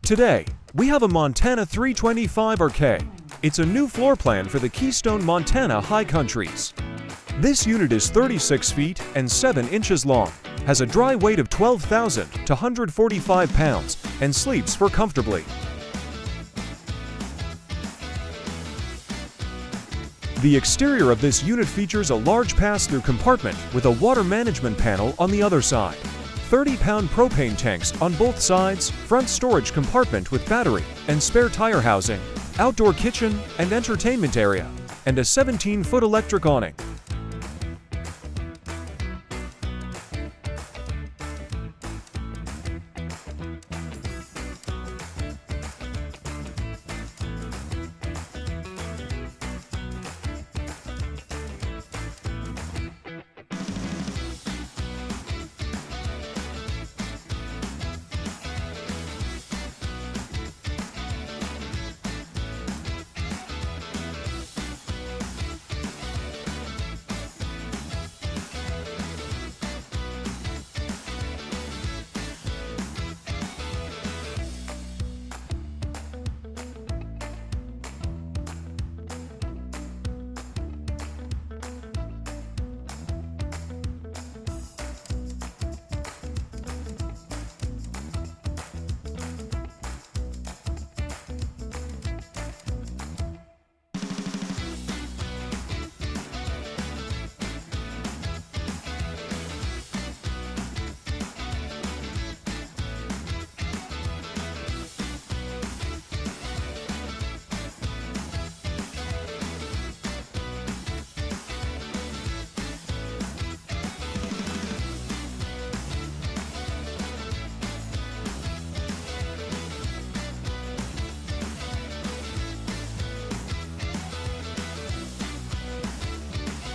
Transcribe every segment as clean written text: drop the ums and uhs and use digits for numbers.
Today, we have a Montana 325RK. It's a new floor plan for the Keystone Montana High Countries. This unit is 36 feet and 7 inches long, has a dry weight of 12,000 to 145 pounds, and sleeps for comfortably. The exterior of this unit features a large pass-through compartment with a water management panel on the other side. 30-pound propane tanks on both sides, front storage compartment with battery and spare tire housing, outdoor kitchen and entertainment area, and a 17-foot electric awning.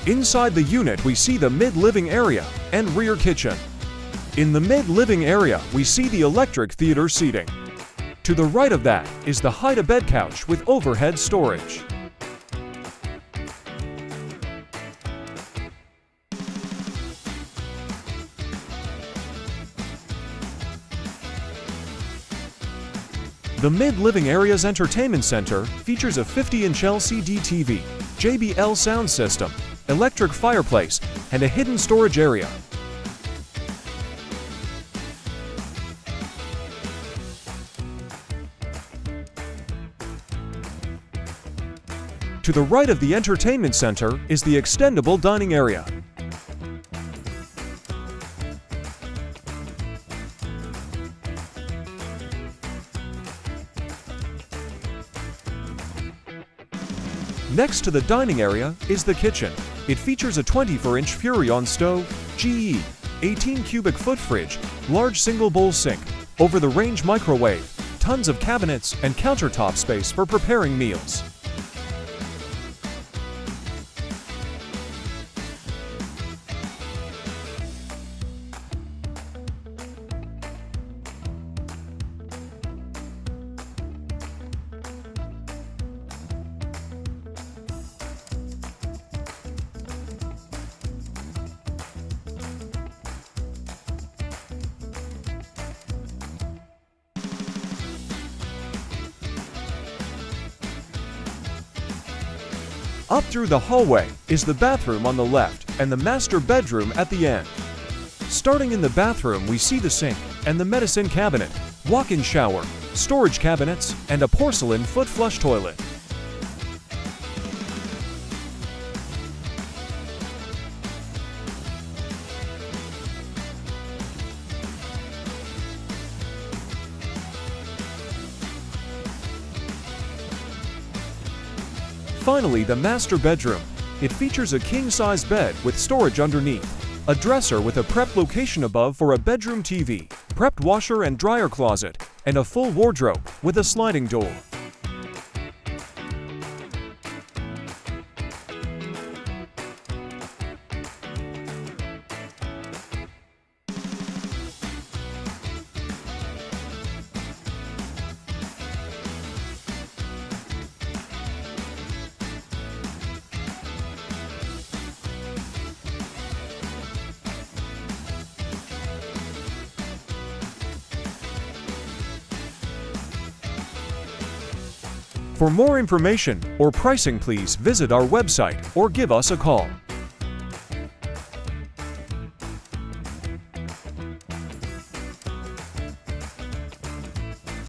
Inside the unit, we see the mid-living area and rear kitchen. In the mid-living area, we see the electric theater seating. To the right of that is the hide-a-bed couch with overhead storage. The mid-living area's entertainment center features a 50-inch LCD TV, JBL sound system, electric fireplace, and a hidden storage area. To the right of the entertainment center is the extendable dining area. Next to the dining area is the kitchen. It features a 24-inch Furrion stove, GE, 18 cubic foot fridge, large single bowl sink, over-the-range microwave, tons of cabinets and countertop space for preparing meals. Up through the hallway is the bathroom on the left and the master bedroom at the end. Starting in the bathroom, we see the sink and the medicine cabinet, walk-in shower, storage cabinets, and a porcelain foot flush toilet. Finally, the master bedroom. It features a king-size bed with storage underneath, a dresser with a prepped location above for a bedroom TV, prepped washer and dryer closet, and a full wardrobe with a sliding door. For more information or pricing, please visit our website or give us a call.